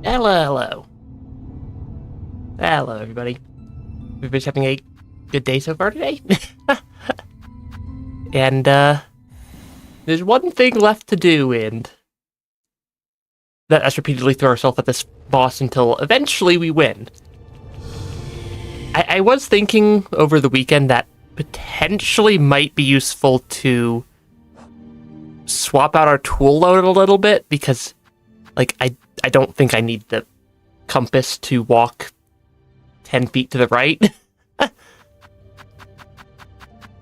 Hello. Hello, everybody. Everybody's having a good day so far today. And, there's one thing left to do, and that's repeatedly throw ourselves at this boss until eventually we win. I was thinking over the weekend that potentially might be useful to swap out our tool load a little bit, because, like, I don't think I need the compass to walk 10 feet to the right.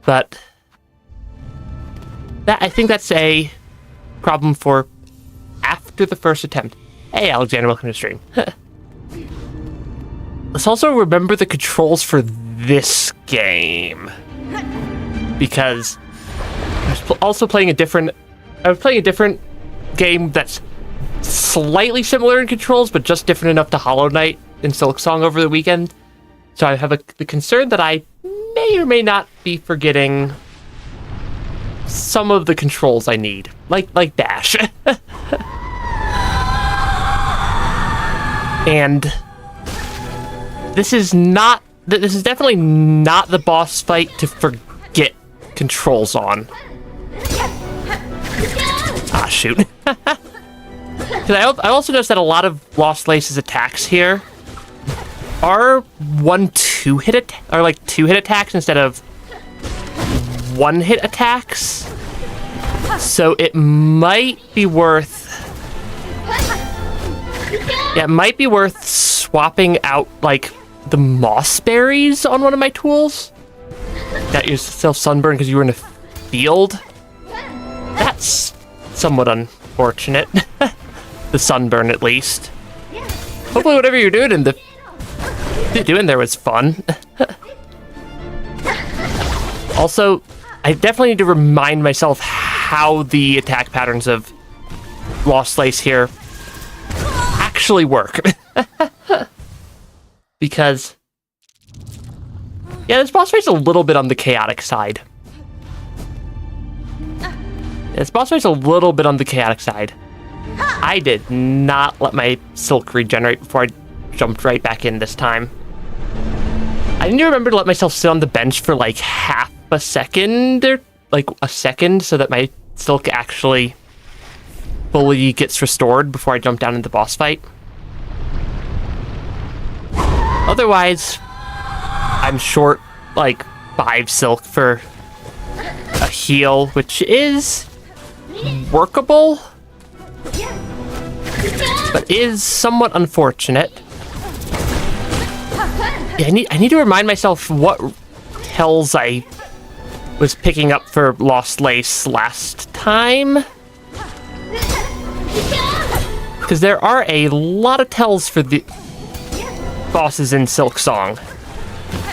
But I think that's a problem for after the first attempt. Hey, Alexander, welcome to the stream. Let's also remember the controls for this game, because I was playing a different game that's slightly similar in controls, but just different enough to Hollow Knight and Silksong over the weekend. So I have the concern that I may or may not be forgetting some of the controls I need, like dash. And this is definitely not the boss fight to forget controls on. Ah, shoot. Because I also noticed that a lot of Lost Lace's attacks here are two-hit attacks instead of one-hit attacks. So it might be worth swapping out, like, the moss berries on one of my tools. Got yourself sunburned because you were in a field. That's somewhat unfortunate. The sunburn, at least. Hopefully whatever you're doing there was fun. Also, I definitely need to remind myself how the attack patterns of Lost Lace here actually work. Because, yeah, this boss fight's a little bit on the chaotic side. I did not let my silk regenerate before I jumped right back in this time. I need to remember to let myself sit on the bench for like half a second, or like a second, so that my silk actually fully gets restored before I jump down into the boss fight. Otherwise, I'm short like 5 silk for a heal, which is workable, but is somewhat unfortunate. Yeah, I need to remind myself what tells I was picking up for Lost Lace last time, because there are a lot of tells for the bosses in Silksong.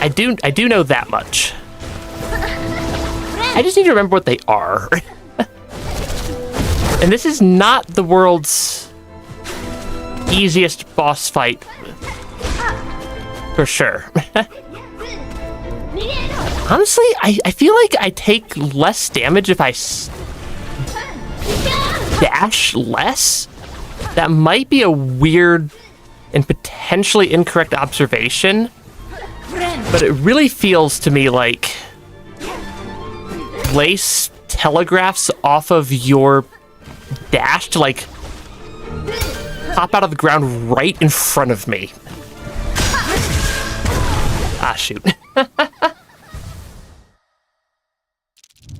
I do know that much. I just need to remember what they are. And this is not the world's easiest boss fight, for sure. Honestly, I feel like I take less damage if I dash less. That might be a weird and potentially incorrect observation, but it really feels to me like Lace telegraphs off of your dash to, like, pop out of the ground right in front of me. Ah, shoot.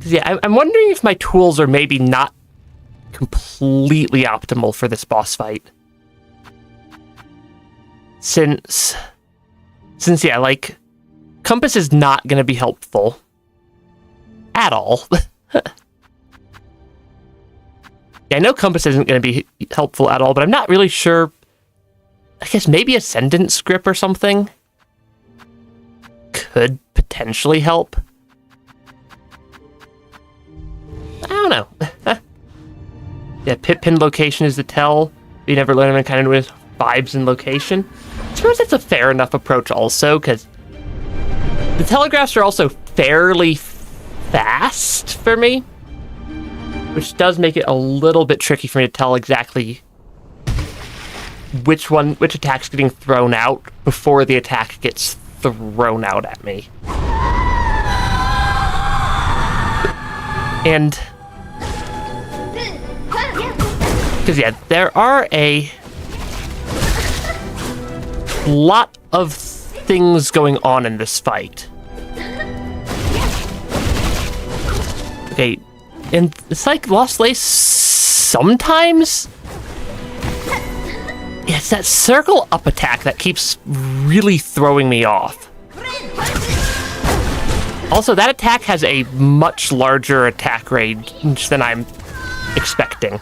Yeah, I'm wondering if my tools are maybe not completely optimal for this boss fight. Since yeah, like, compass is not going to be helpful at all. Yeah, I know compass isn't going to be helpful at all, but I'm not really sure. I guess maybe Ascendant's grip or something could potentially help. I don't know. Yeah, pin location is the tell. You never learn them kind of with vibes and location. I suppose that's a fair enough approach also, because the telegraphs are also fairly fast for me, which does make it a little bit tricky for me to tell exactly which attack's getting thrown out before the attack gets thrown out at me. And because yeah, there are a lot of things going on in this fight. Okay, and it's like Lost Lace sometimes. Yeah, it's that circle up attack that keeps really throwing me off. Also, that attack has a much larger attack range than I'm expecting.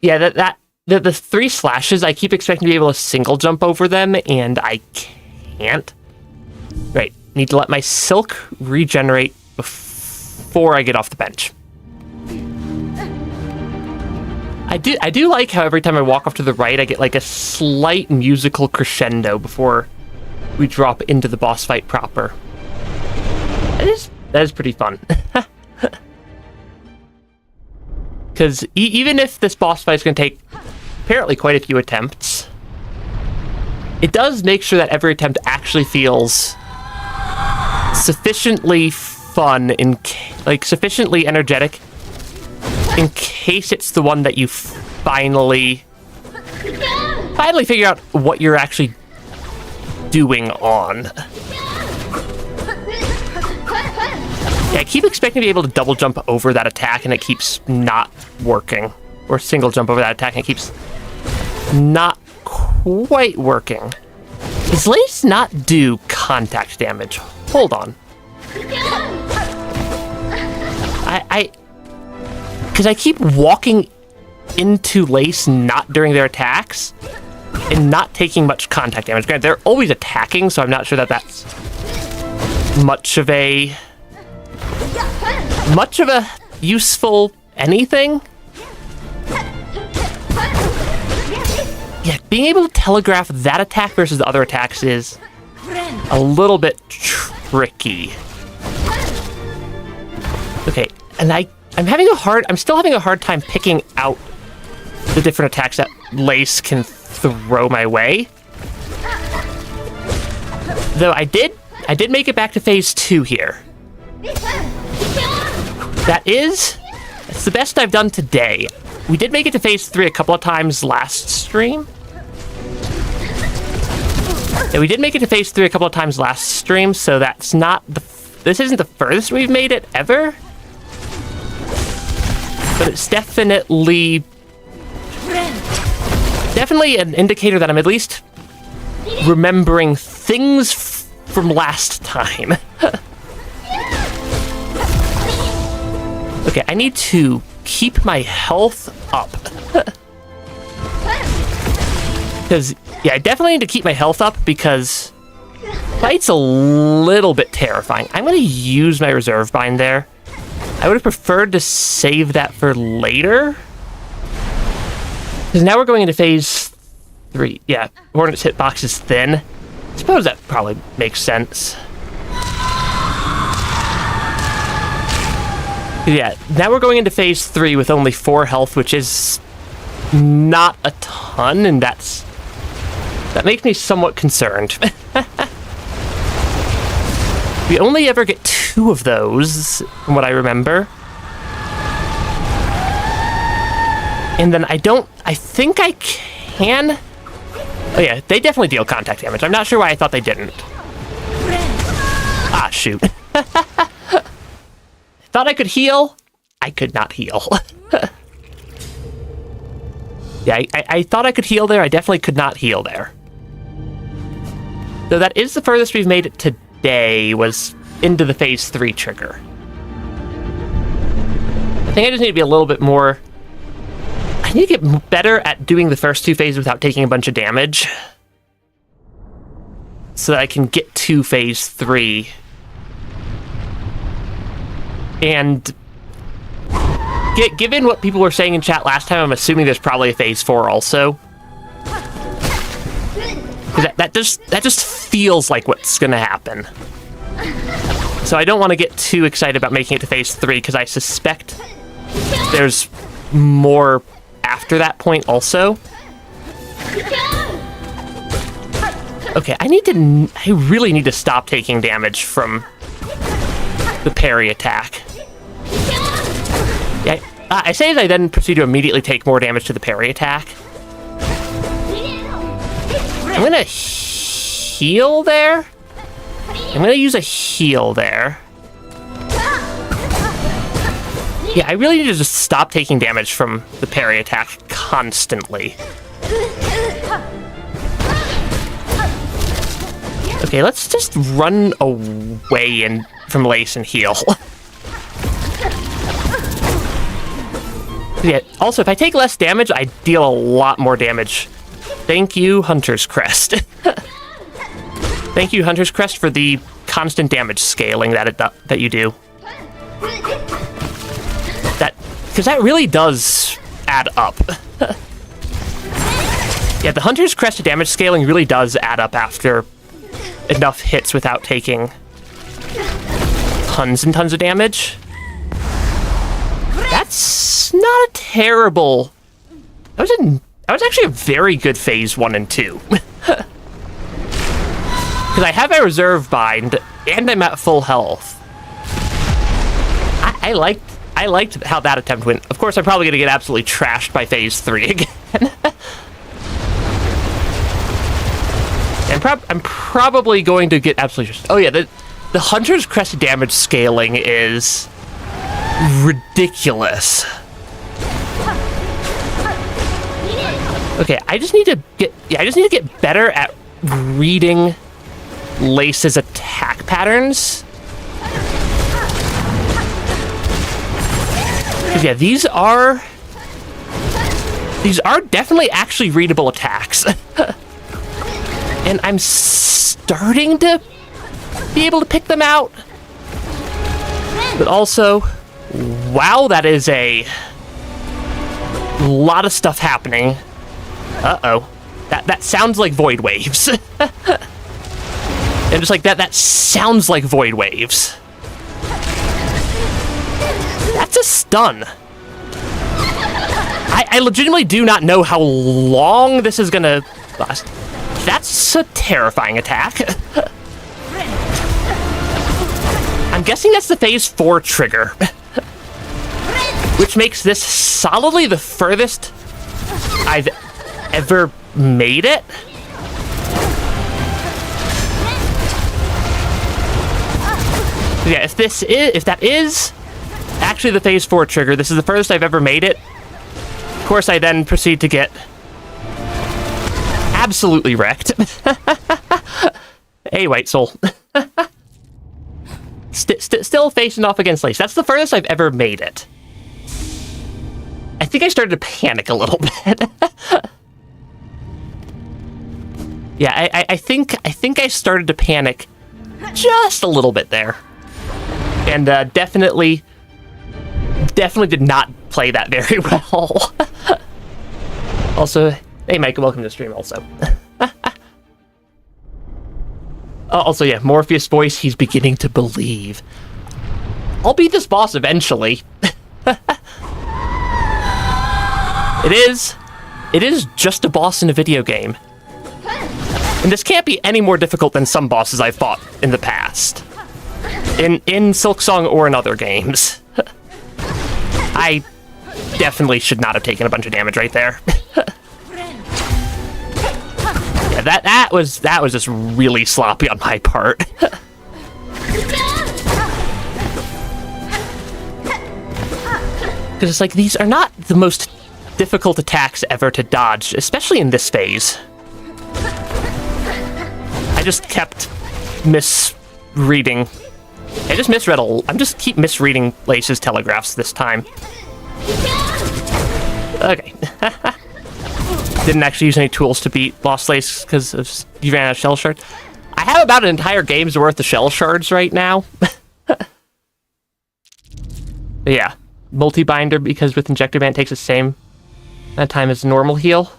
Yeah, the 3 slashes, I keep expecting to be able to single jump over them, and I can't. Right, need to let my silk regenerate before I get off the bench. I do like how every time I walk off to the right, I get like a slight musical crescendo before we drop into the boss fight proper. That is pretty fun. Because even if this boss fight is going to take apparently quite a few attempts, it does make sure that every attempt actually feels sufficiently fun and sufficiently energetic in case it's the one that you finally figure out what you're actually doing on. Yeah, I keep expecting to be able to double jump over that attack and it keeps not working. Or single jump over that attack and it keeps not quite working. Does Lace not do contact damage? Hold on. Because I keep walking into Lace not during their attacks and not taking much contact damage. Granted, they're always attacking, so I'm not sure that that's much of a useful anything. Yeah, being able to telegraph that attack versus the other attacks is a little bit tricky. Okay, and I'm still having a hard time picking out the different attacks that Lace can throw my way. Though I did make it back to phase 2 here. That's the best I've done today. We did make it to phase 3 a couple of times last stream. Yeah, we did make it to phase 3 a couple of times last stream, so this isn't the furthest we've made it ever. But it's definitely an indicator that I'm at least remembering things from last time. Okay, I need to keep my health up. Because, yeah, I definitely need to keep my health up because fight's a little bit terrifying. I'm going to use my reserve bind there. I would have preferred to save that for later. Because now we're going into phase 3. Yeah, Hornet's hitbox is thin. I suppose that probably makes sense. Yeah, now we're going into phase 3 with only 4 health, which is not a ton, and that makes me somewhat concerned. We only ever get 2 of those, from what I remember. And then I think I can... Oh yeah, they definitely deal contact damage. I'm not sure why I thought they didn't. Ah, shoot. Thought I could heal. I could not heal. Yeah, I thought I could heal there. I definitely could not heal there. So that is the furthest we've made it today, was into the phase 3 trigger. I think I just need to be a little bit more... I need to get better at doing the first 2 phases without taking a bunch of damage, so that I can get to phase 3. And given what people were saying in chat last time, I'm assuming there's probably a phase 4 also. That just feels like what's gonna happen. So I don't want to get too excited about making it to phase 3, because I suspect there's more after that point also. Okay, I really need to stop taking damage from the parry attack. Yeah, I say as I then proceed to immediately take more damage to the parry attack. I'm gonna heal there. I'm gonna use a heal there. Yeah, I really need to just stop taking damage from the parry attack constantly. Okay, let's just run away from Lace and heal. Yeah, also, if I take less damage, I deal a lot more damage. Thank you, Hunter's Crest. Thank you, Hunter's Crest, for the constant damage scaling that you do. Because that really does add up. Yeah, the Hunter's Crest damage scaling really does add up after enough hits without taking tons and tons of damage. That's not a terrible... That was actually a very good phase 1 and 2. Because I have a reserve bind, and I'm at full health. I liked how that attempt went. Of course, I'm probably going to get absolutely trashed by phase 3 again. I'm probably going to get absolutely... Oh yeah, the Hunter's Crest damage scaling is ridiculous. Okay, I just need to get better at reading Lace's attack patterns. Yeah, these are definitely actually readable attacks. And I'm starting to be able to pick them out. But also, wow, that is a lot of stuff happening. Uh-oh. That sounds like void waves. And just like that sounds like void waves. That's a stun. I legitimately do not know how long this is gonna last. That's a terrifying attack. I'm guessing that's the phase 4 trigger. Which makes this solidly the furthest I've ever made it. Yeah, if that is actually the phase 4 trigger, this is the furthest I've ever made it. Of course, I then proceed to get absolutely wrecked. Hey, White Soul. Still facing off against Lace. That's the furthest I've ever made it. I think I started to panic a little bit. Yeah, I think I started to panic just a little bit there. And definitely did not play that very well. Also, hey Mike, welcome to the stream also. Also, yeah, Morpheus voice, he's beginning to believe. I'll beat this boss eventually. It is just a boss in a video game. And this can't be any more difficult than some bosses I've fought in the past. In Silksong or in other games. I definitely should not have taken a bunch of damage right there. Yeah, that was just really sloppy on my part. Because it's like, these are not the most difficult attacks ever to dodge, especially in this phase. I just kept misreading. I just keep misreading Lace's telegraphs this time. Okay. Didn't actually use any tools to beat Lost Lace because you ran out of shell shards. I have about an entire game's worth of shell shards right now. But yeah, multi-binder because with Injector Band takes the same amount of time as normal heal.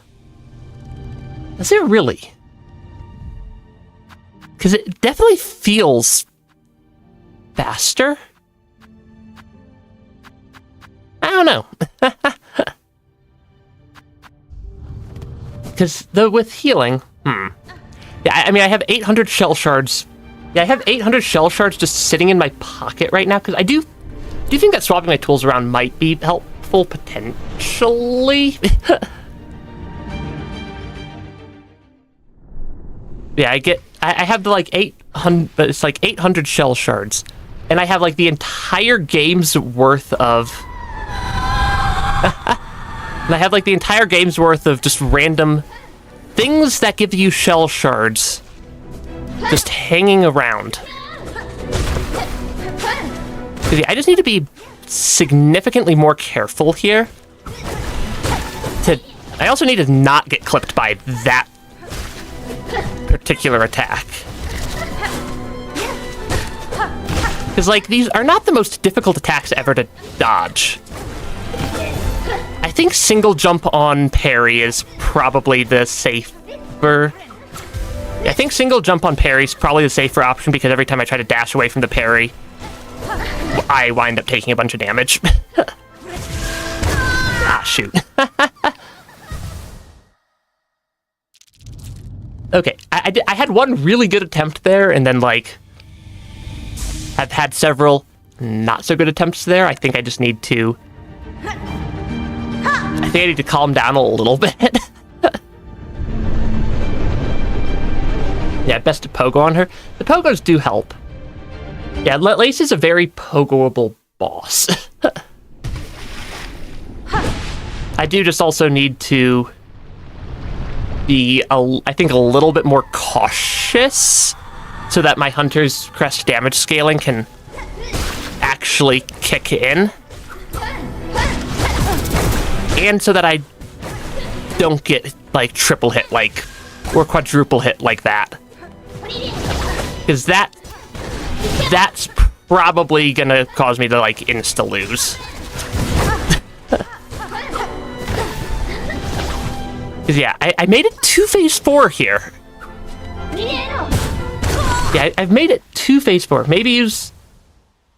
Is it really? Because it definitely feels faster. I don't know. Because with healing, Yeah, I mean, I have 800 shell shards. Yeah, I have 800 shell shards just sitting in my pocket right now, because I do think that swapping my tools around might be helpful, potentially. Yeah, I have the, like, 800, it's like 800 shell shards, and I have, like, the entire game's worth of... And I have, like, the entire game's worth of just random things that give you shell shards just hanging around. Yeah, I just need to be significantly more careful here. I also need to not get clipped by that particular attack. Because, like, these are not the most difficult attacks ever to dodge. I think single jump on parry is probably the safer... Yeah, I think single jump on parry is probably the safer option, because every time I try to dash away from the parry, I wind up taking a bunch of damage. Ah, shoot. Okay, I had one really good attempt there, and then, like, I've had several not so good attempts there. I think I just need to... I think I need to calm down a little bit. Yeah, best to pogo on her. The pogos do help. Yeah, Lace is a very pogoable boss. I do just also need to be, I think, a little bit more cautious so that my Hunter's Crest damage scaling can actually kick in. And so that I don't get, like, triple hit, like, or quadruple hit like that. Because that's probably gonna cause me to, like, insta-lose. Because, yeah, I made it to phase 4 here. Yeah, I've made it to phase 4. Maybe use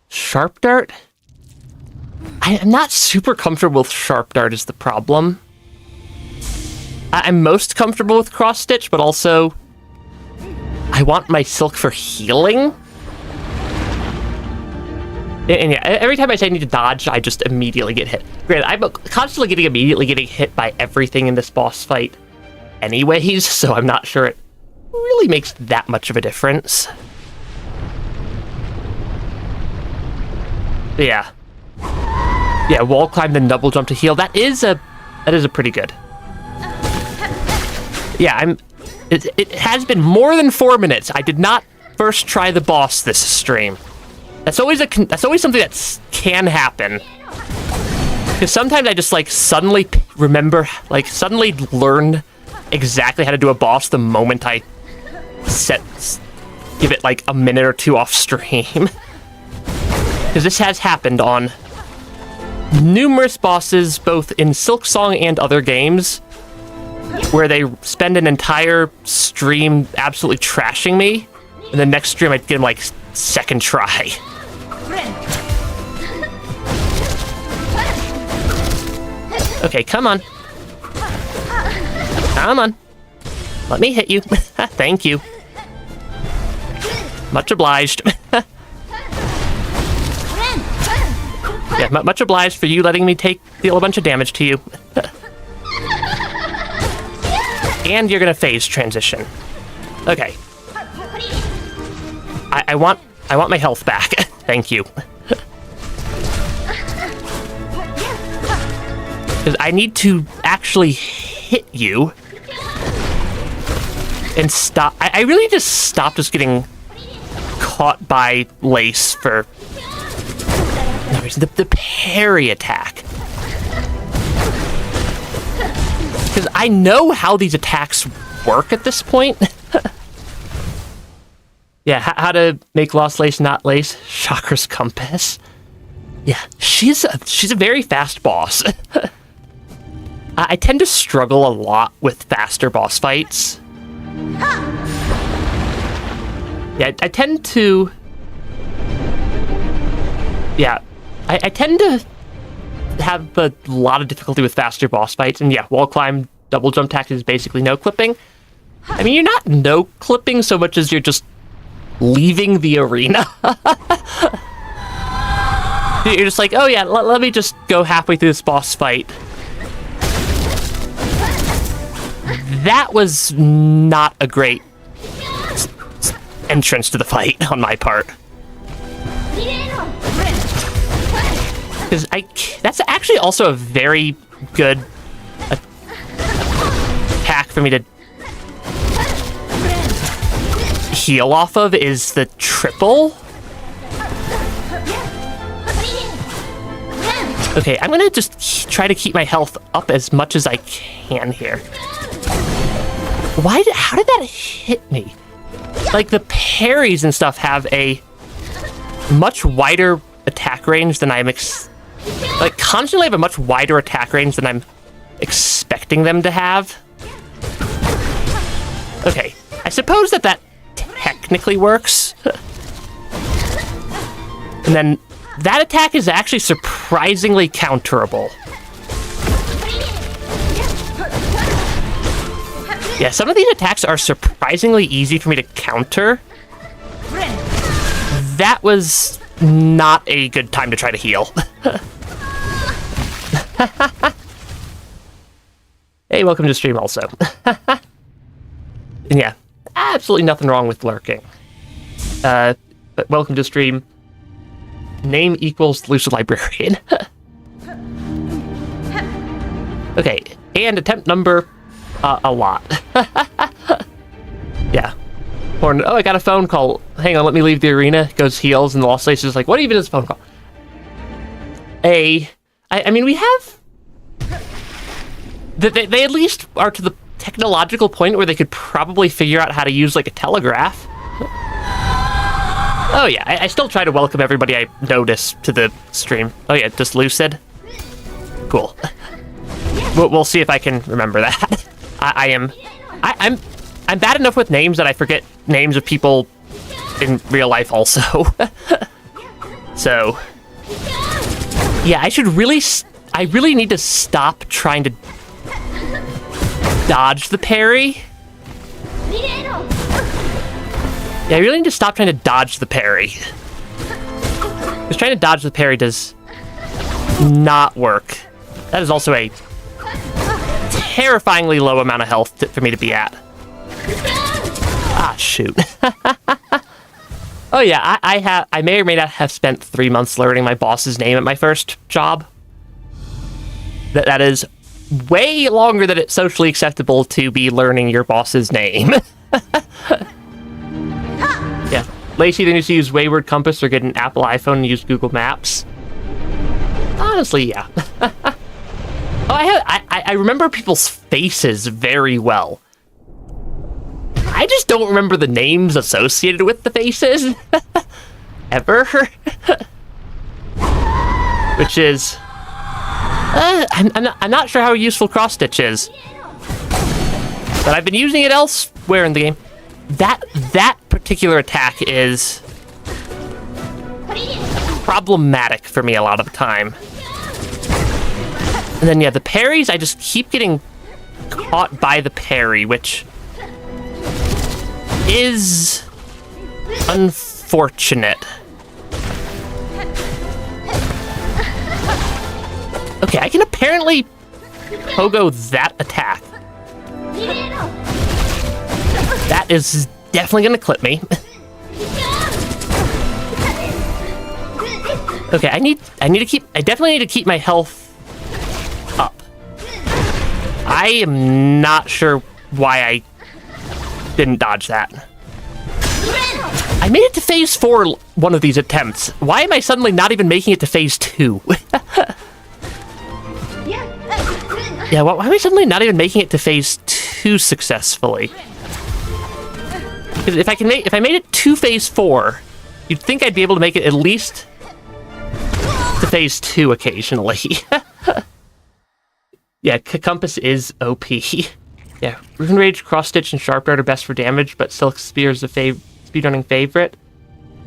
Sharp Dart? I'm not super comfortable with Sharp Dart is the problem. I'm most comfortable with Cross Stitch, but also I want my Silk for healing. And yeah, every time I say I need to dodge, I just immediately get hit. Granted, I'm constantly immediately getting hit by everything in this boss fight anyways, so I'm not sure it really makes that much of a difference. But yeah. Yeah, wall climb, then double jump to heal. That is a pretty good. Yeah, it has been more than 4 minutes. I did not first try the boss this stream. That's always something that can happen. Because sometimes I just, like, suddenly remember, like, suddenly learn exactly how to do a boss the moment I give it, like, a minute or two off stream. Because this has happened on numerous bosses, both in Silksong and other games, where they spend an entire stream absolutely trashing me, and the next stream I'd get them, like, second try. Okay, come on. Come on. Let me hit you. Thank you. Much obliged. Yeah, much obliged for you letting me deal a bunch of damage to you. And you're gonna phase transition. Okay. I want my health back. Thank you. Because I need to actually hit you and stop. I really just stopped just getting caught by Lace for no reason. The parry attack. Because I know how these attacks work at this point. Yeah, how to make Lost Lace not Lace. Chakra's Compass. Yeah, she's a very fast boss. I tend to struggle a lot with faster boss fights. Yeah, I tend to... Yeah, I tend to have a lot of difficulty with faster boss fights, and yeah, wall climb, double jump attack is basically no clipping. I mean, you're not no-clipping so much as you're just leaving the arena. You're just like, oh yeah, let me just go halfway through this boss fight. That was not a great entrance to the fight on my part. Because that's actually also a very good attack for me to heal off of, is the triple. Okay, I'm gonna just try to keep my health up as much as I can here. How did that hit me? Like, the parries and stuff have a much wider attack range than I'm constantly have a much wider attack range than I'm expecting them to have. Okay, I suppose that technically works. And then that attack is actually surprisingly counterable. Yeah, some of these attacks are surprisingly easy for me to counter. That was not a good time to try to heal. Hey, welcome to stream also. And yeah, absolutely nothing wrong with lurking. But welcome to stream. Name equals Lucid Librarian. Okay, and attempt number a lot. Yeah. Or, oh, I got a phone call. Hang on, let me leave the arena. Goes heals, and the Lost Place is like, what even is a phone call? I mean, we have... They at least are to the technological point where they could probably figure out how to use, like, a telegraph. Oh, yeah, I still try to welcome everybody I notice to the stream. Oh, yeah, just Lucid? Cool. We'll see if I can remember that. I'm bad enough with names that I forget names of people in real life also. So, yeah, I really need to stop trying to dodge the parry. Yeah, I really need to stop trying to dodge the parry. Because trying to dodge the parry does not work. That is also a terrifyingly low amount of health for me to be at. Ah, shoot. Oh yeah, I may or may not have spent 3 months learning my boss's name at my first job. That is way longer than it's socially acceptable to be learning your boss's name. Yeah, Lacey then used to use Wayward Compass or get an Apple iPhone and use Google Maps. Honestly, yeah. Oh, I remember people's faces very well. I just don't remember the names associated with the faces. Ever. Which is... I'm not sure how useful cross-stitch is. But I've been using it elsewhere in the game. That particular attack is problematic for me a lot of the time. And then, yeah, the parries, I just keep getting caught by the parry, which is unfortunate. Okay, I can apparently pogo that attack. That is definitely gonna clip me. Okay, I definitely need to keep my health up. I am not sure why I didn't dodge that. I made it to phase 4 one of these attempts. Why am I suddenly not even making it to phase 2? Yeah, why am I suddenly not even making it to phase 2 successfully? Because if I made it to phase 4, you'd think I'd be able to make it at least to phase 2 occasionally. Yeah, Compass is OP. Yeah, Rune Rage, Cross Stitch, and Sharp Dart are best for damage, but Silk Spear is a speedrunning favorite.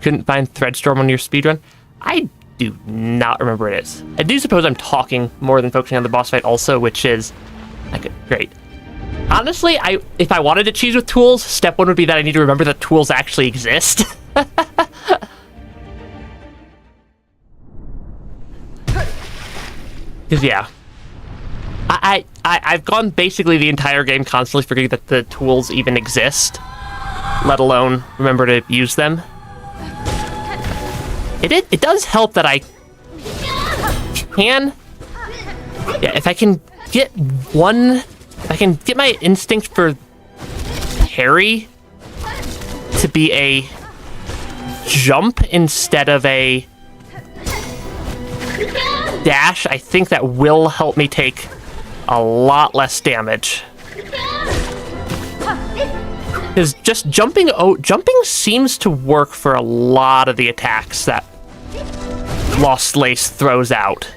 Couldn't find Threadstorm on your speedrun. I do not remember what it is. I do suppose I'm talking more than focusing on the boss fight also, which is... Okay, great. Honestly, if I wanted to cheese with tools, step one would be that I need to remember that tools actually exist. Because, yeah. I've gone basically the entire game constantly forgetting that the tools even exist, let alone remember to use them. It does help that I can... Yeah, if I can get my instinct for parry to be a jump instead of a dash, I think that will help me take a lot less damage. Because just jumping seems to work for a lot of the attacks that Lost Lace throws out.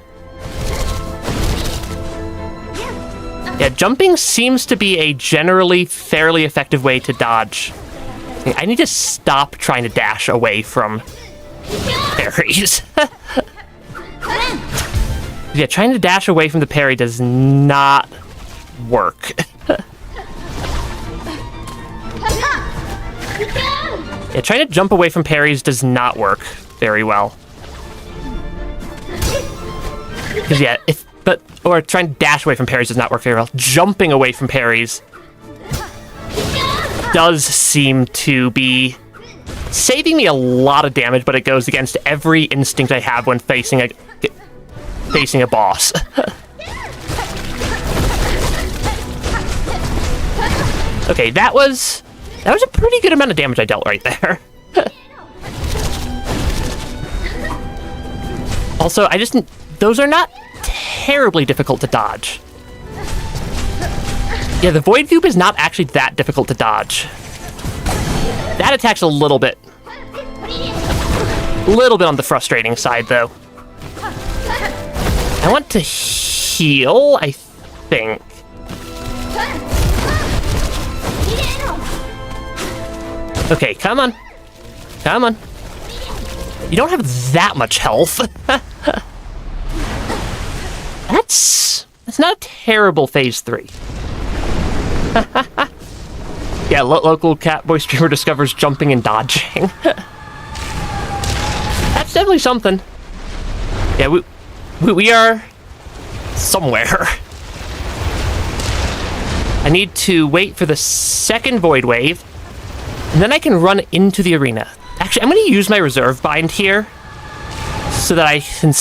Yeah, jumping seems to be a generally fairly effective way to dodge. I need to stop trying to dash away from parries. Yeah, trying to dash away from the parry does not work. Yeah, trying to jump away from parries does not work very well. Because, yeah, or trying to dash away from parries does not work very well. Jumping away from parries does seem to be saving me a lot of damage, but it goes against every instinct I have when facing a boss. Okay, that was a pretty good amount of damage I dealt right there. Also, those are not terribly difficult to dodge. Yeah, the Void Cube is not actually that difficult to dodge. That attack's a little bit on the frustrating side, though. I want to heal, I think. Okay, come on. Come on. You don't have that much health. That's not a terrible phase 3. Yeah, local Catboy streamer discovers jumping and dodging. That's definitely something. Yeah, we are somewhere. I need to wait for the second Void Wave, and then I can run into the arena. Actually, I'm going to use my reserve bind here so that I can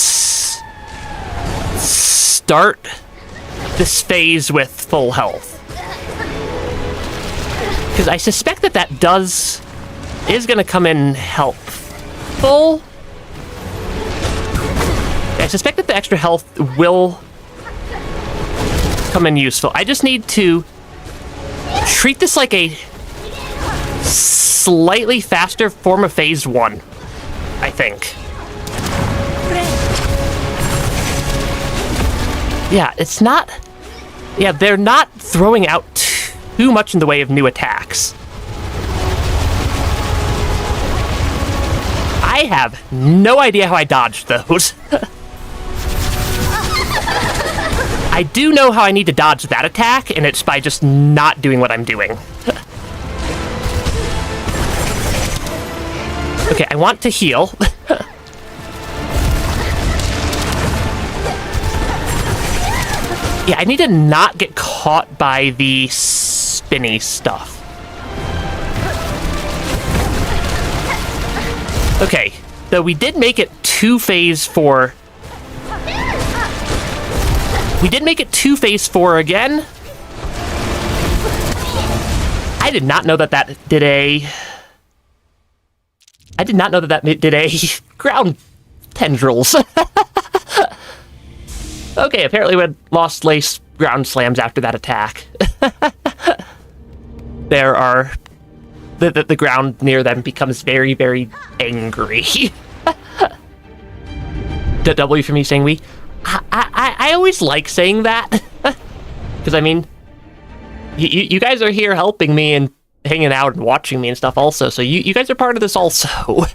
start this phase with full health. Because I suspect that is going to come in helpful. I suspect that the extra health will come in useful. I just need to treat this like a slightly faster form of phase 1, I think. Yeah, it's not... Yeah, they're not throwing out too much in the way of new attacks. I have no idea how I dodged those. I do know how I need to dodge that attack, and it's by just not doing what I'm doing. Okay, I want to heal. Yeah, I need to not get caught by the spinny stuff. Okay, so we did make it to phase 4. We did make it to phase 4 again. I did not know that did a... I did not know that did a ground tendrils. Okay, apparently we had Lost Lace ground slams after that attack. There are... The ground near them becomes very, very angry. The W for me saying we. I always like saying that. Because, I mean, you guys are here helping me and hanging out and watching me and stuff also, so you guys are part of this also.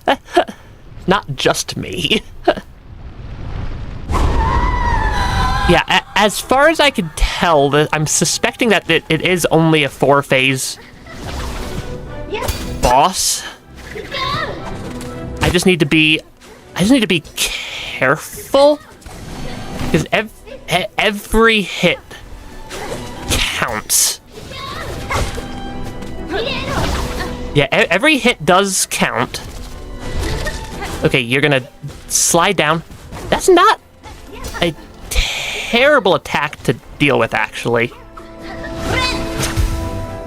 Not just me. Yeah, as far as I could tell, tell. I'm suspecting that it is only a 4-phase boss. I just need to be careful, because every hit counts. Yeah, every hit does count. Okay, you're gonna slide down. That's not a terrible attack to deal with, actually.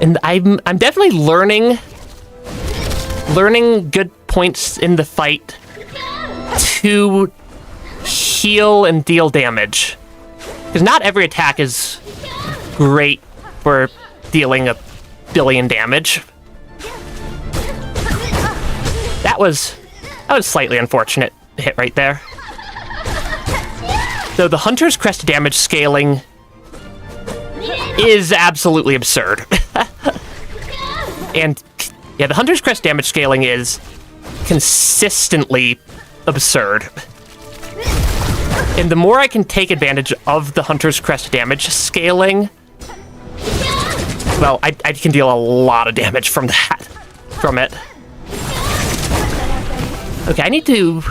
And I'm definitely learning good points in the fight to heal and deal damage. Because not every attack is great for dealing a billion damage. That was slightly unfortunate hit right there. So the Hunter's Crest damage scaling is absolutely absurd. And yeah, the Hunter's Crest damage scaling is consistently absurd. And the more I can take advantage of the Hunter's Crest damage scaling, well, I can deal a lot of damage from it. Okay, I need to...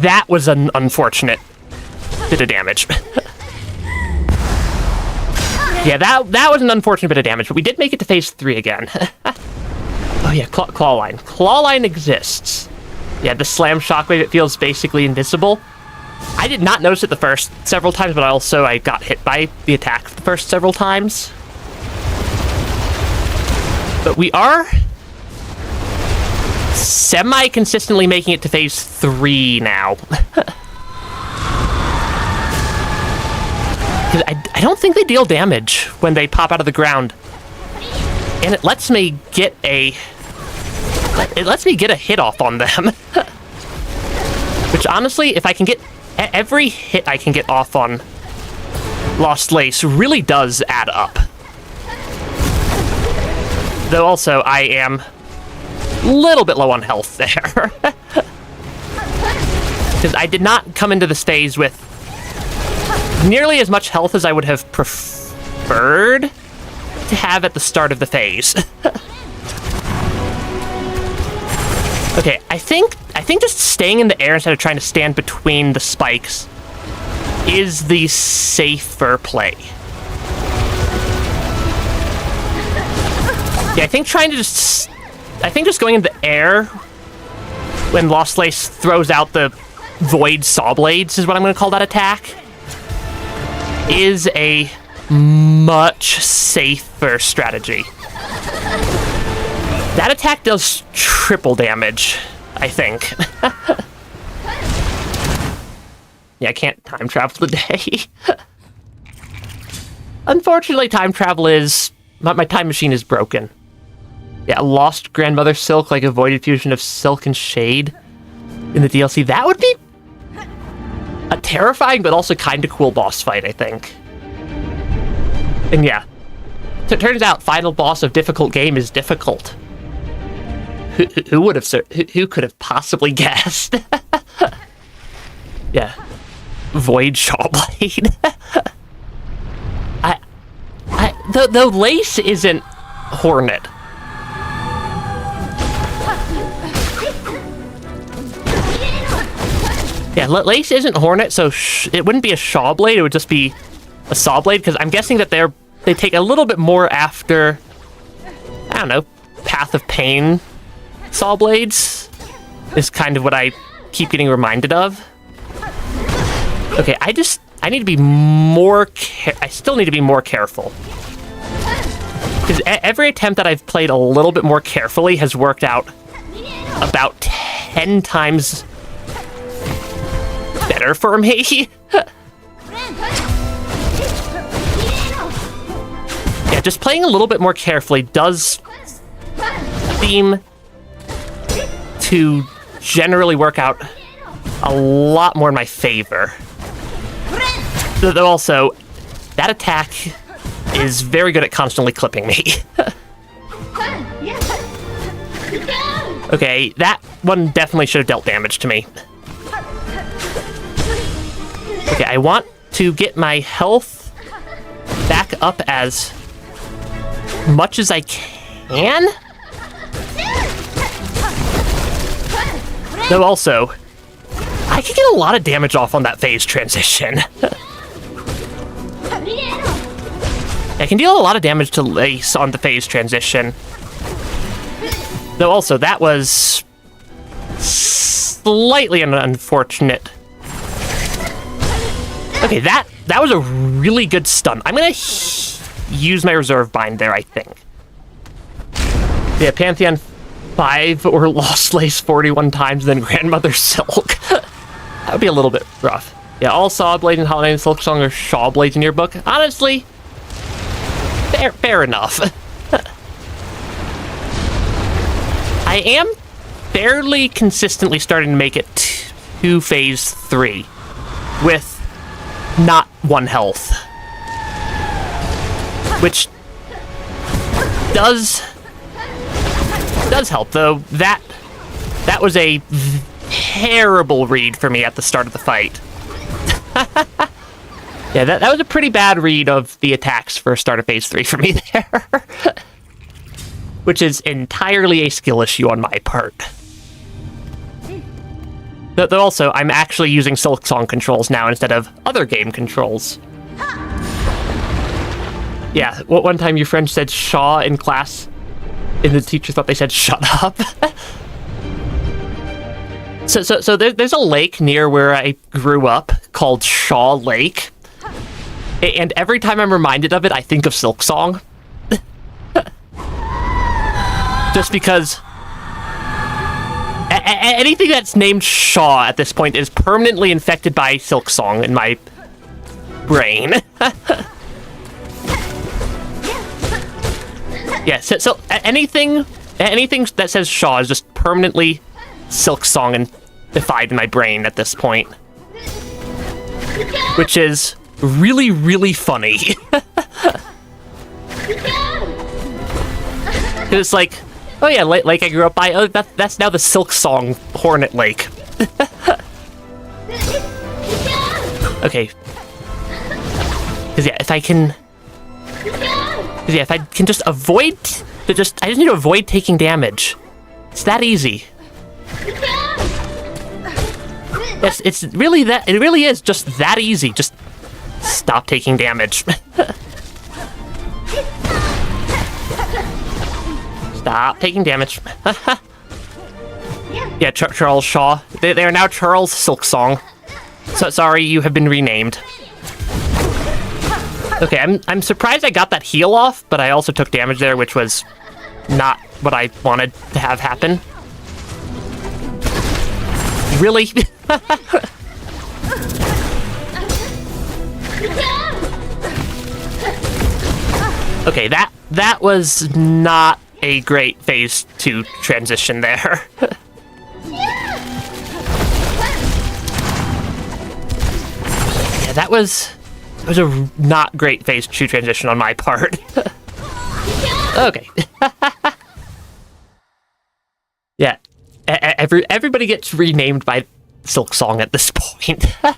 That was an unfortunate bit of damage. Yeah, that was an unfortunate bit of damage, but we did make it to phase 3 again. Oh yeah, claw line. Claw line exists. Yeah, the slam shockwave, it feels basically invisible. I did not notice it the first several times, but I got hit by the attack the first several times. But we are semi-consistently making it to phase 3 now. Because I don't think they deal damage when they pop out of the ground. And it lets me get a hit off on them. Which honestly, if I can get every hit I can get off on Lost Lace really does add up. Though also I am a little bit low on health there. Because I did not come into this phase with nearly as much health as I would have preferred to have at the start of the phase. Okay, I think just staying in the air instead of trying to stand between the spikes is the safer play. Yeah, I think just going in the air when Lost Lace throws out the Void Saw Blades is what I'm going to call that attack, is a much safer strategy. That attack does triple damage, I think. Yeah, I can't time travel today. Unfortunately, time travel is... My time machine is broken. Yeah, lost Grandmother Silk, like a voided fusion of Silk and Shade in the DLC. That would be a terrifying but also kind of cool boss fight, I think. And yeah, so it turns out final boss of difficult game is difficult. Who could have possibly guessed? Yeah, Void Shawblade. The Lace isn't Hornet. Yeah, Lace isn't Hornet, so it wouldn't be a Shawblade, it would just be a Sawblade, because I'm guessing that they take a little bit more after, I don't know, Path of Pain Sawblades is kind of what I keep getting reminded of. Okay, I need to be more I still need to be more careful. Because every attempt that I've played a little bit more carefully has worked out about 10 times better for me. Yeah, just playing a little bit more carefully does seem to generally work out a lot more in my favor. Though also, that attack is very good at constantly clipping me. Okay, that one definitely should have dealt damage to me. Okay, I want to get my health up as much as I can. Though also, I can get a lot of damage off on that phase transition. I can deal a lot of damage to Lace on the phase transition. Though also, that was slightly unfortunate. Okay, that was a really good stun. I'm gonna use my reserve bind there, I think. Yeah, Pantheon 5 or Lost Lace 41 times, then Grandmother Silk. That would be a little bit rough. Yeah, all Saw Blade and Holiday and Silksong are Shaw Blades in your book. Honestly, fair enough. I am fairly consistently starting to make it to phase 3 with not 1 health, which does help, though that was a terrible read for me at the start of the fight. Yeah, that was a pretty bad read of the attacks for start of phase 3 for me there. Which is entirely a skill issue on my part. Though also, I'm actually using Silksong controls now instead of other game controls. Yeah, one time your friend said Shaw in class, and the teacher thought they said shut up. So there's a lake near where I grew up called Shaw Lake. And every time I'm reminded of it, I think of Silksong. Just because anything that's named Shaw at this point is permanently infected by Silksong in my brain. Yeah, so anything that says Shaw is just permanently Silksong and defied in my brain at this point. Which is really, really funny. It's like, oh yeah, lake I grew up by, oh, that's now the Silksong Hornet Lake. Okay. Because yeah, if I can just avoid, I just need to avoid taking damage. It's that easy. Yes, it really is just that easy. Just stop taking damage. Stop taking damage. Yeah, Charles Shaw. They are now Charles Silksong. So sorry, you have been renamed. Okay, I'm surprised I got that heal off, but I also took damage there, which was not what I wanted to have happen. Really? Okay, that was not a great phase 2 transition there. Yeah, that was a not great phase 2 transition on my part. Okay. Yeah, everybody gets renamed by Silksong at this point. But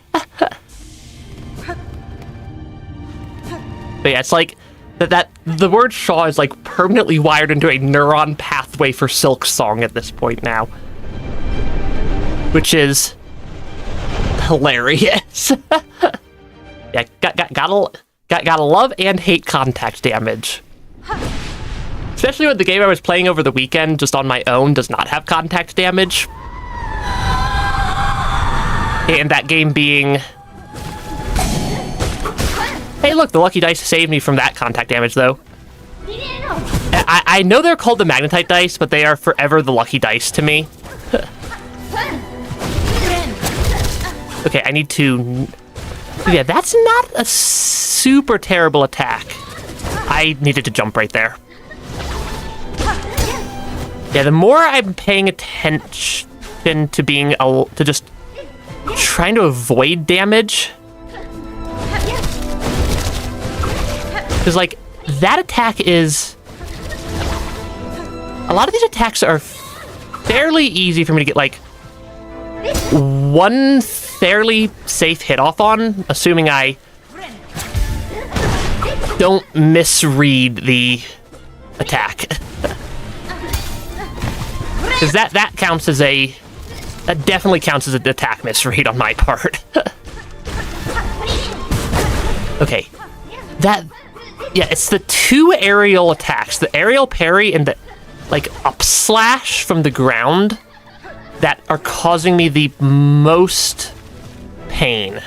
yeah, it's like that the word Shaw is like permanently wired into a neuron pathway for Silksong at this point now, which is hilarious. Yeah, gotta love and hate contact damage. Especially when the game I was playing over the weekend, just on my own, does not have contact damage. And that game being... Hey, look, the lucky dice saved me from that contact damage, though. I know they're called the magnetite dice, but they are forever the lucky dice to me. Okay, I need to... Yeah, that's not a super terrible attack. I needed to jump right there. Yeah, the more I'm paying attention to being to just trying to avoid damage, because like that attack is a lot of these attacks are fairly easy for me to get like one fairly safe hit off on, assuming I don't misread the attack. Because that counts as a... That definitely counts as an attack misread on my part. Okay. Yeah, it's the two aerial attacks. The aerial parry and the, like, up slash from the ground that are causing me the most pain.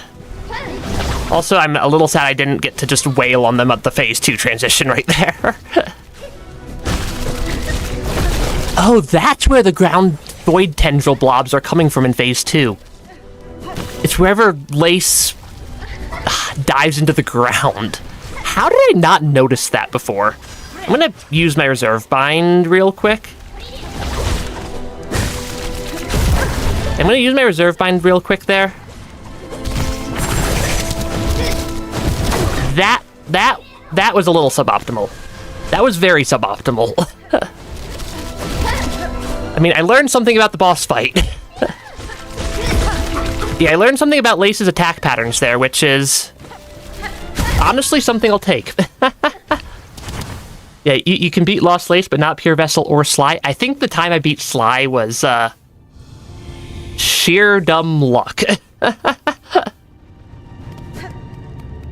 Also, I'm a little sad I didn't get to just wail on them at the Phase 2 transition right there. Oh, that's where the ground void tendril blobs are coming from in Phase 2. It's wherever Lace dives into the ground. How did I not notice that before? I'm gonna use my reserve bind real quick. There. That was a little suboptimal. That was very suboptimal. I mean, I learned something about the boss fight. Yeah, I learned something about Lace's attack patterns there, which is honestly something I'll take. Yeah, you can beat Lost Lace, but not Pure Vessel or Sly. I think the time I beat Sly was sheer dumb luck.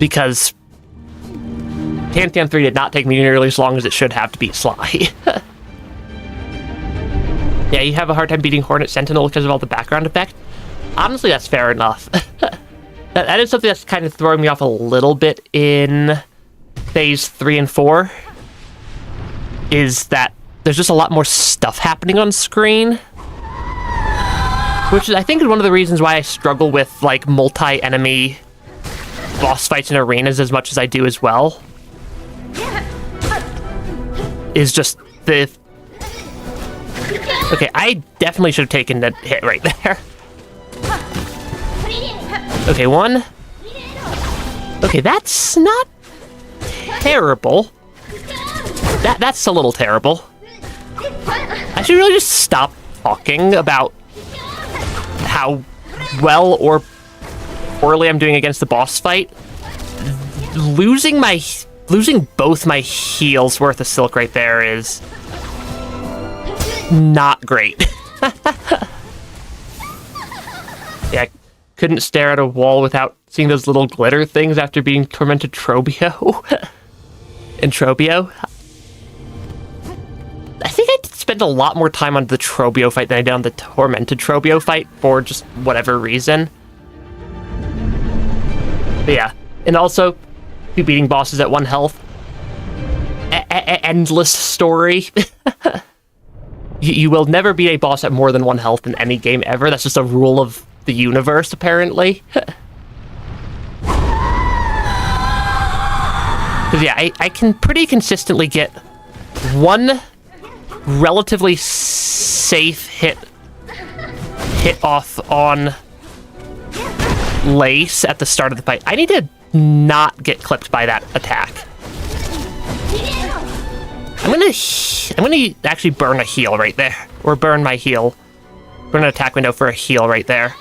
Because Pantheon 3 did not take me nearly as long as it should have to beat Sly. Yeah, you have a hard time beating Hornet Sentinel because of all the background effect. Honestly, that's fair enough. that is something that's kind of throwing me off a little bit in Phase 3 and 4. Is that there's just a lot more stuff happening on screen. Which is, I think, is one of the reasons why I struggle with, like, multi-enemy boss fights in arenas as much as I do as well. Is just the... Okay, I definitely should have taken that hit right there. Okay, one. Okay, that's not terrible. That's a little terrible. I should really just stop talking about how well or poorly I'm doing against the boss fight. Losing both my heals worth of silk right there is not great. Yeah, I couldn't stare at a wall without seeing those little glitter things after being tormented Trobio. In Trobio. I think I spent a lot more time on the Trobio fight than I did on the tormented Trobio fight for just whatever reason. But yeah, and also be beating bosses at 1 health. Endless story. You will never beat a boss at more than 1 health in any game ever. That's just a rule of the universe, apparently. Because yeah, I can pretty consistently get one relatively safe hit off on Lace at the start of the fight. I need to not get clipped by that attack. I'm gonna actually burn a heal right there, or burn my heal. Burn an attack window for a heal right there.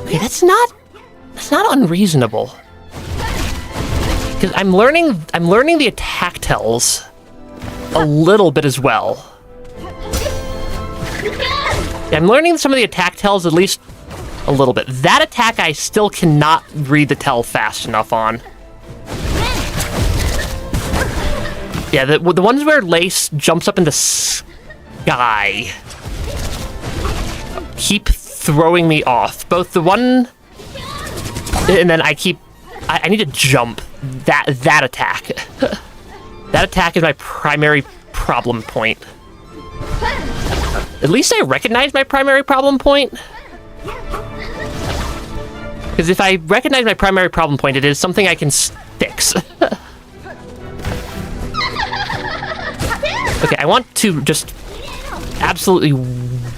Okay, that's not unreasonable. Because I'm learning the attack tells a little bit as well. Yeah, I'm learning some of the attack tells at least a little bit. That attack I still cannot read the tell fast enough on. Yeah, the ones where Lace jumps up in the sky keep throwing me off. Both the one, and then I need to jump. That attack. That attack is my primary problem point. At least I recognize my primary problem point. Because if I recognize my primary problem point, it is something I can fix. Okay, I want to just absolutely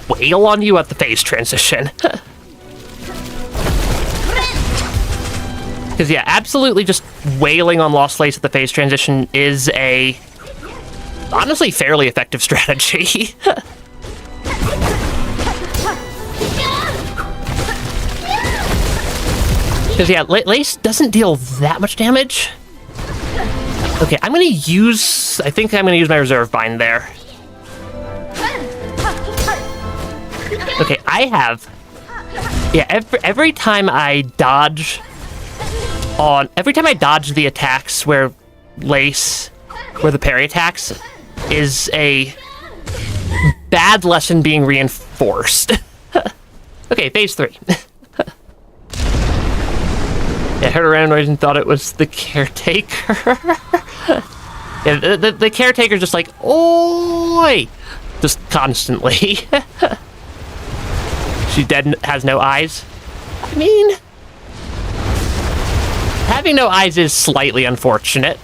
wail on you at the phase transition. Because, yeah, absolutely just wailing on Lost Lace at the phase transition is a, honestly, fairly effective strategy. Because, yeah, Lace doesn't deal that much damage. Okay, I'm gonna use... I think I'm gonna use my reserve bind there. Okay, I have... Yeah, every time I dodge... Every time I dodge the attacks where Lace... Where the parry attacks... is a... bad lesson being reinforced. Okay, phase 3. Yeah, I heard a random noise and thought it was the caretaker. Yeah, the caretaker's just like, oi! Just constantly. She's dead and has no eyes. I mean... having no eyes is slightly unfortunate.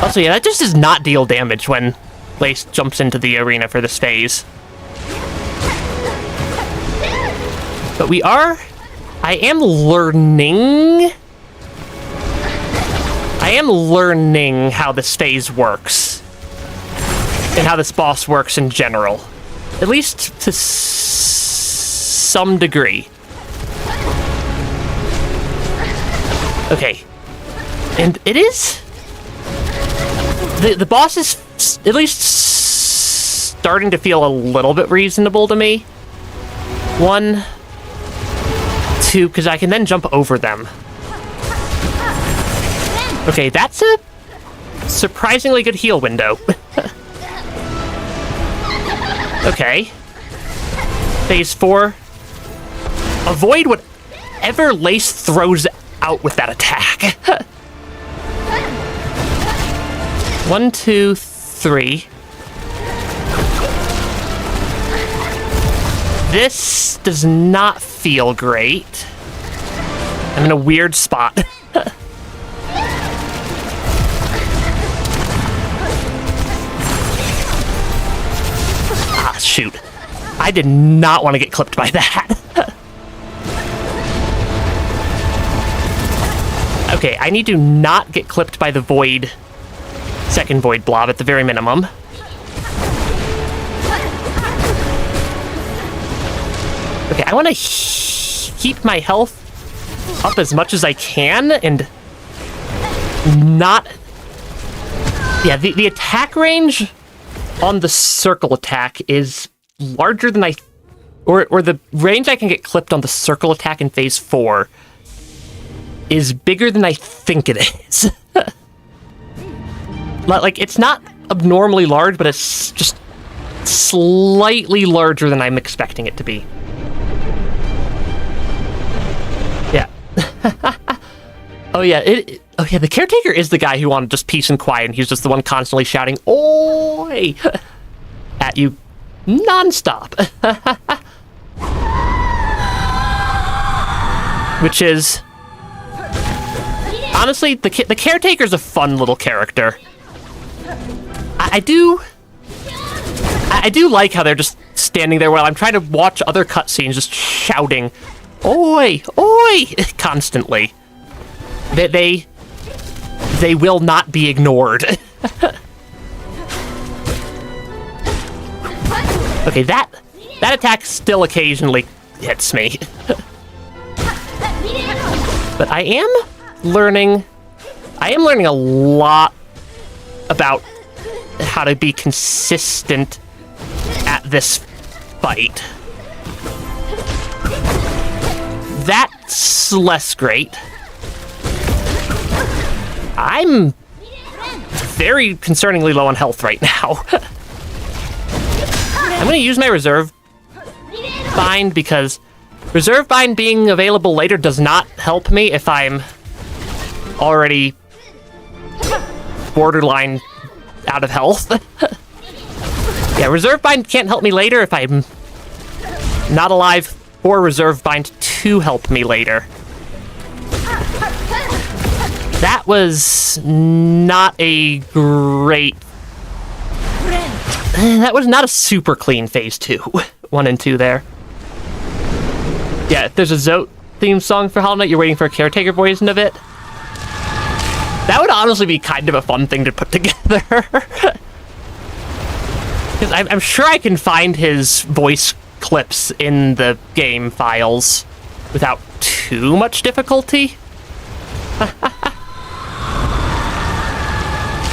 Also, yeah, that just does not deal damage when Lace jumps into the arena for this phase. But I am learning how this phase works. And how this boss works in general. At least to some degree. Okay. And it is... The boss is at least starting to feel a little bit reasonable to me. 1, 2, because I can then jump over them. Okay, that's a surprisingly good heal window. Okay. Phase 4. Avoid whatever Lace throws out with that attack. 1, 2, 3. This does not feel great. I'm in a weird spot. Ah, shoot. I did not want to get clipped by that. Okay, I need to not get clipped by the Void... second Void blob at the very minimum. Okay, I want to keep my health up as much as I can and not... Yeah, the attack range on the circle attack is larger than or the range I can get clipped on the circle attack in phase 4 is bigger than I think it is. Like, it's not abnormally large, but it's just slightly larger than I'm expecting it to be. Yeah. Oh yeah, the caretaker is the guy who wanted just peace and quiet, and he's just the one constantly shouting, "Oi!" at you non-stop. Which is... honestly, the caretaker's a fun little character. I do like how they're just standing there while I'm trying to watch other cutscenes just shouting, "Oi! Oi!" constantly. They will not be ignored. Okay, that attack still occasionally hits me. But I am learning a lot about how to be consistent at this fight. That's less great. I'm very concerningly low on health right now. I'm gonna use my reserve bind because reserve bind being available later does not help me if I'm already borderline out of health. Yeah, reserve bind can't help me later if I'm not alive for reserve bind to help me later. That was not a great... That was not a super clean phase 2. 1 and 2 there. Yeah, if there's a Zote theme song for Hollow Knight, you're waiting for a caretaker version of it. That would honestly be kind of a fun thing to put together. Because I'm sure I can find his voice clips in the game files without too much difficulty.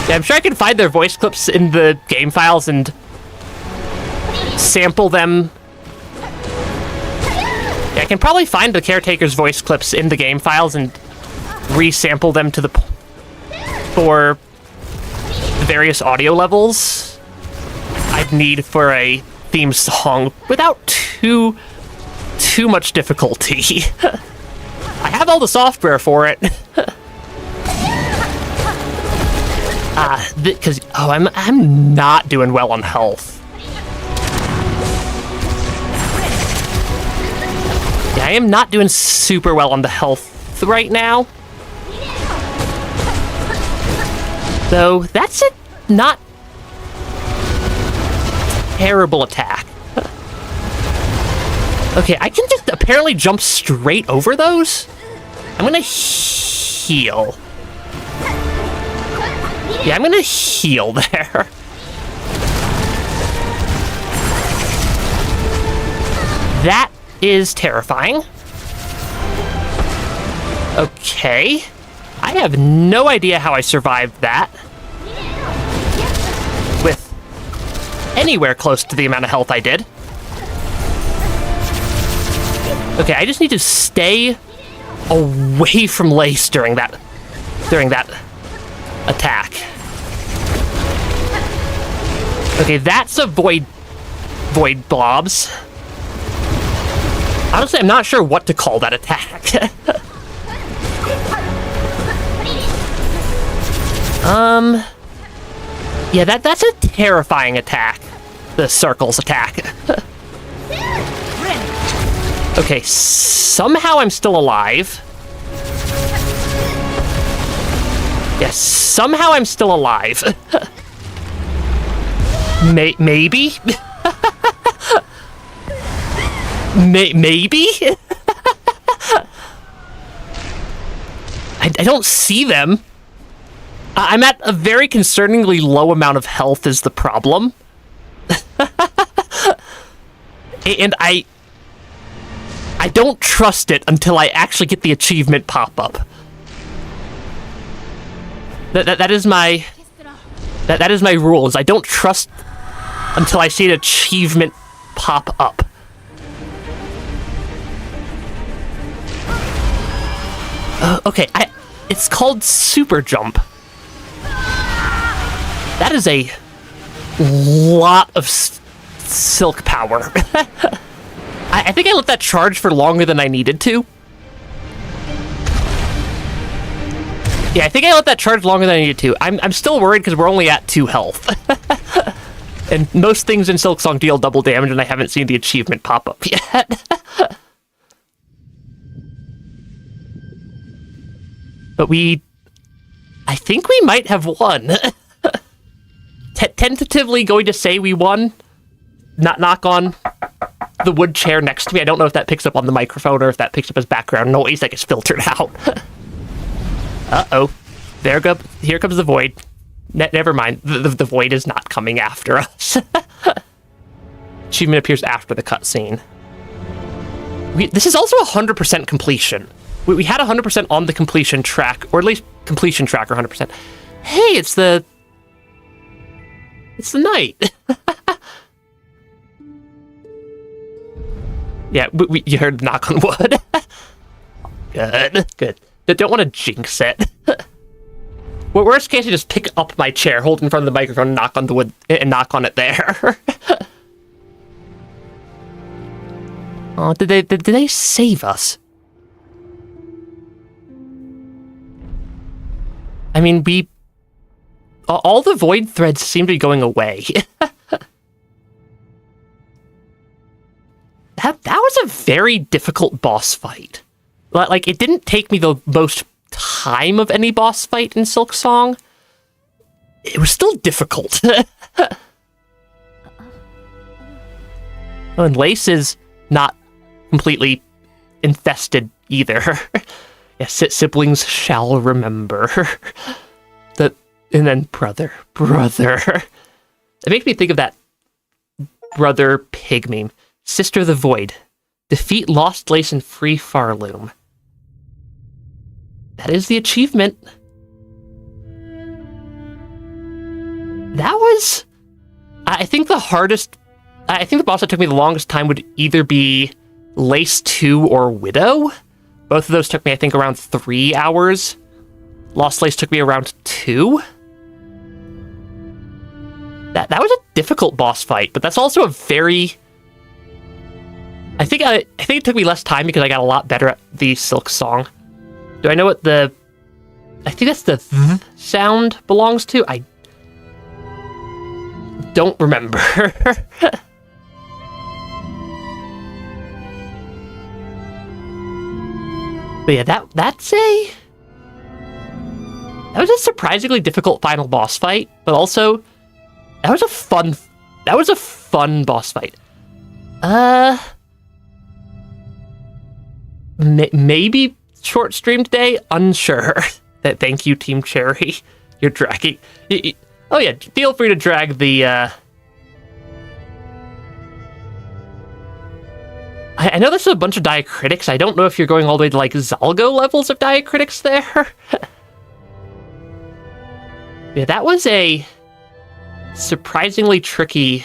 Yeah, I'm sure I can find their voice clips in the game files and sample them. Yeah, I can probably find the Caretaker's voice clips in the game files and resample them to for the various audio levels I'd need for a theme song without too much difficulty. I have all the software for it. Because I'm not doing well on health. Yeah, I am not doing super well on the health right now. So that's a not terrible attack. Okay, I can just apparently jump straight over those. I'm gonna heal. Yeah, I'm gonna heal there. That is terrifying. Okay. I have no idea how I survived that. With anywhere close to the amount of health I did. Okay, I just need to stay away from Lace during that attack. Okay, that's a void blobs. Honestly, I'm not sure what to call that attack. Yeah, that's a terrifying attack. The circles attack. Okay, somehow I'm still alive. Yes, somehow I'm still alive. Maybe? Maybe? I don't see them. I'm at a very concerningly low amount of health is the problem. And I don't trust it until I actually get the achievement pop-up. That is my rule, is I don't trust until I see an achievement pop up. Okay, it's called Super Jump. That is a lot of silk power. I think I let that charge for longer than I needed to. Yeah, I think I let that charge longer than I needed to. I'm still worried because we're only at 2 health. And most things in Silksong deal double damage, and I haven't seen the achievement pop up yet. But I think we might have won. Tentatively going to say we won. Not knock on the wood chair next to me. I don't know if that picks up on the microphone or if that picks up as background noise that gets filtered out. Uh-oh. Here comes the void. Never mind. The void is not coming after us. Achievement appears after the cutscene. This is also 100% completion. We had 100% on the completion track, or at least completion tracker 100%. Hey, it's the night. Yeah, you heard the knock on wood. Good. Don't want to jinx it. Well, worst case, I just pick up my chair, hold in front of the microphone, and knock on the wood, and knock on it there. Oh, did they save us? I mean, all the void threads seem to be going away. That was a very difficult boss fight. Like, it didn't take me the most time of any boss fight in Silksong. It was still difficult. And Lace is not completely infested either. Yes, siblings shall remember. And then brother. It makes me think of that brother pig meme. Sister of the Void. Defeat Lost Lace and free Pharloom. That is the achievement. That was... I think the hardest... I think the boss that took me the longest time would either be Lace 2 or Widow. Both of those took me, I think, around 3 hours. Lost Lace took me around 2. That was a difficult boss fight, but that's also a very... I think it took me less time because I got a lot better at the Silksong. Do I know what the... I think that's the th sound belongs to? I don't remember. But yeah, that was a surprisingly difficult final boss fight, but also that was a fun boss fight. Maybe short stream today? Unsure. Thank you, Team Cherry. You're dragging... Oh yeah, feel free to drag the... I know there's a bunch of diacritics. I don't know if you're going all the way to, like, Zalgo levels of diacritics there. Yeah, that was a surprisingly tricky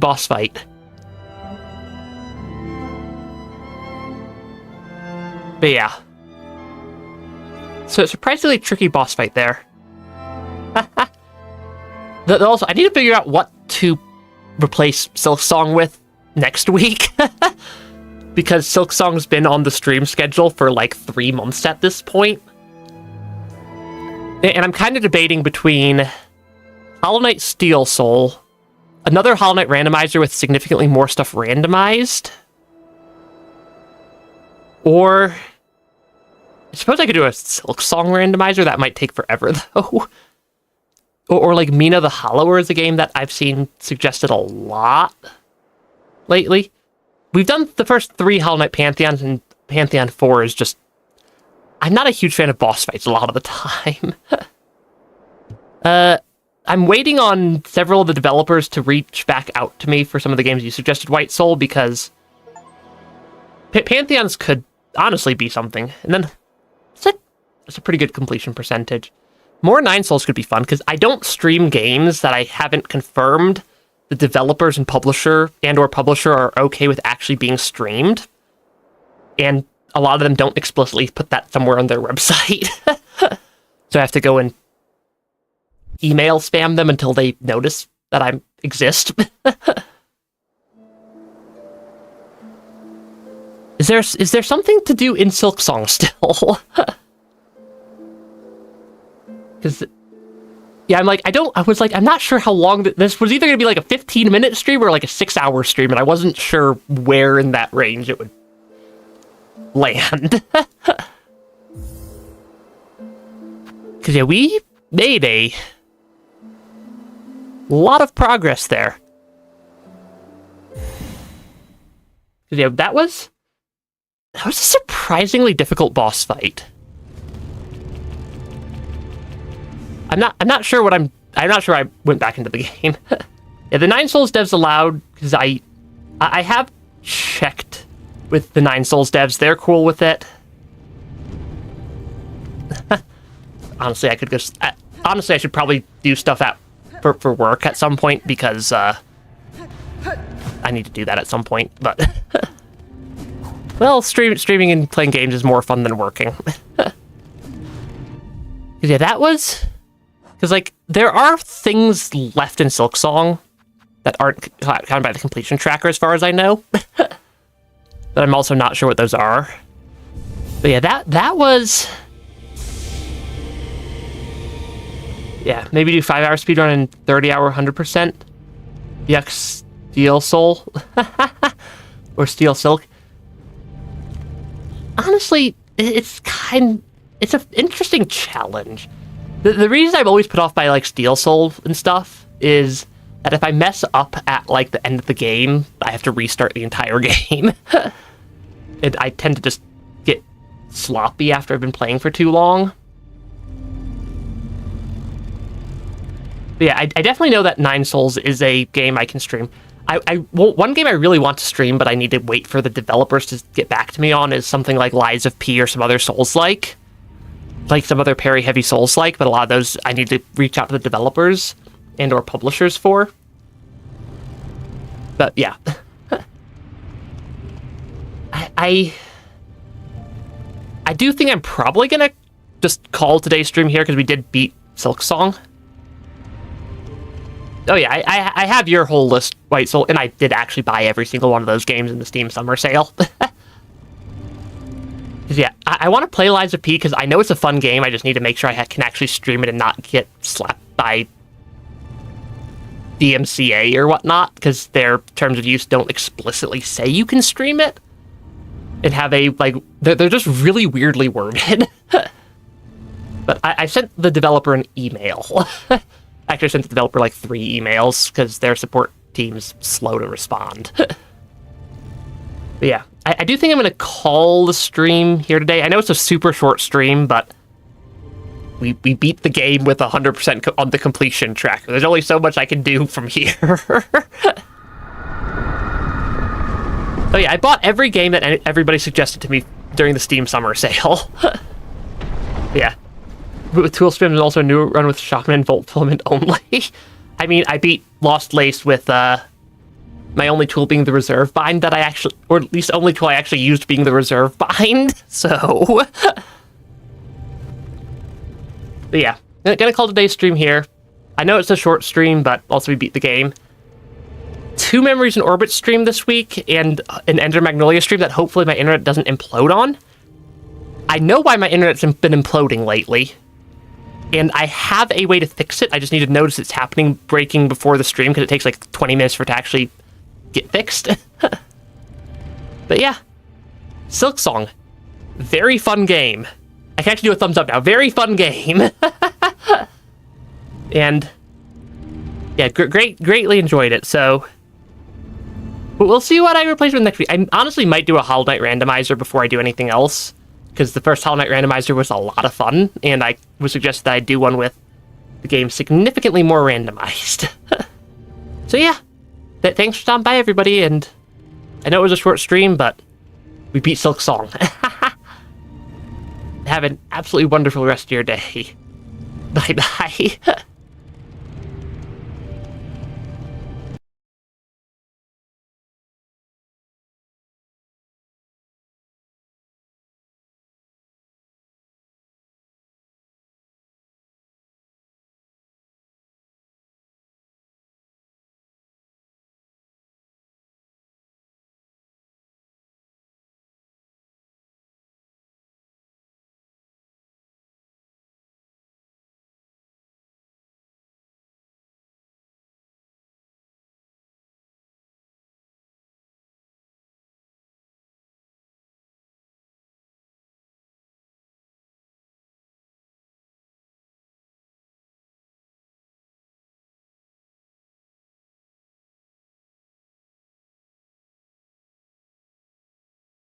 boss fight. But yeah. So, surprisingly tricky boss fight there. Also, I need to figure out what to replace Silksong with next week. Because Silksong's been on the stream schedule for like 3 months at this point. And I'm kind of debating between Hollow Knight Steel Soul, another Hollow Knight randomizer with significantly more stuff randomized, or I suppose I could do a Silksong randomizer. That might take forever, though. Or like Mina the Hollower is a game that I've seen suggested a lot lately. We've done the first 3 Hollow Knight Pantheons, and Pantheon 4 is just... I'm not a huge fan of boss fights a lot of the time. I'm waiting on several of the developers to reach back out to me for some of the games you suggested, White Soul, because Pantheons could honestly be something. And then it's a pretty good completion percentage. More 9 Souls could be fun, because I don't stream games that I haven't confirmed the developers and publisher are okay with actually being streamed. And a lot of them don't explicitly put that somewhere on their website. So I have to go and email spam them until they notice that I exist. Is there something to do in Silksong still? Because, yeah, I'm not sure how long this was either going to be like a 15-minute stream or like a 6-hour stream, and I wasn't sure where in that range it would land. Because, yeah, we made a lot of progress there. Because, yeah, that was a surprisingly difficult boss fight. I'm not sure I went back into the game. Yeah, the 9 Souls devs allowed, because I have checked with the 9 Souls devs. They're cool with it. Honestly, I should probably do stuff for work at some point, because I need to do that at some point, but well, streaming and playing games is more fun than working. Yeah, that was... Because, like, there are things left in Silksong that aren't counted by the completion tracker, as far as I know. But I'm also not sure what those are. But yeah, that was... Yeah, maybe do 5-hour speedrun and 30-hour 100%. Yuck, Steel Soul. Or Steel Silk. Honestly, it's an interesting challenge. The reason I'm always put off by, like, Steel Soul and stuff is that if I mess up at, like, the end of the game, I have to restart the entire game. And I tend to just get sloppy after I've been playing for too long. But yeah, I definitely know that Nine Souls is a game I can stream. Well, one game I really want to stream, but I need to wait for the developers to get back to me on is something like Lies of P or some other Souls-like. Like some other parry-heavy Souls-like, but a lot of those I need to reach out to the developers and or publishers for. But yeah. I do think I'm probably gonna just call today's stream here because we did beat Silksong. Oh yeah, I have your whole list, White Soul, and I did actually buy every single one of those games in the Steam Summer Sale. Yeah, I want to play Lies of P because I know it's a fun game. I just need to make sure I can actually stream it and not get slapped by DMCA or whatnot, because their terms of use don't explicitly say you can stream it. And have a, like, they're just really weirdly worded. But I sent the developer an email. Actually, I sent the developer like 3 emails because their support team's slow to respond. But yeah, I do think I'm going to call the stream here today. I know it's a super short stream, but we beat the game with 100% on the completion tracker. There's only so much I can do from here. So yeah, I bought every game that everybody suggested to me during the Steam Summer Sale. Yeah. With Tool Spin and also a new run with Shaman and Volt Filament only. I mean, I beat Lost Lace with my only tool being the Reserve Bind that I actually, or at least only tool I actually used being the Reserve Bind, so... But yeah, gonna call today's stream here. I know it's a short stream, but also we beat the game. 2 Memories in Orbit stream this week, and an Ender Magnolia stream that hopefully my internet doesn't implode on. I know why my internet's been imploding lately, and I have a way to fix it. I just need to notice it's happening, breaking before the stream, because it takes like 20 minutes for it to actually get fixed. But yeah, Silksong, very fun game. I can actually do a thumbs up now. Very fun game. And yeah, greatly enjoyed it. So we'll see what I replace with next week. I honestly might do a Hollow Knight randomizer before I do anything else, because the first Hollow Knight randomizer was a lot of fun, and I would suggest that I do one with the game significantly more randomized. So yeah, thanks for stopping by, everybody, and I know it was a short stream, but we beat Silksong. Have an absolutely wonderful rest of your day. Bye-bye.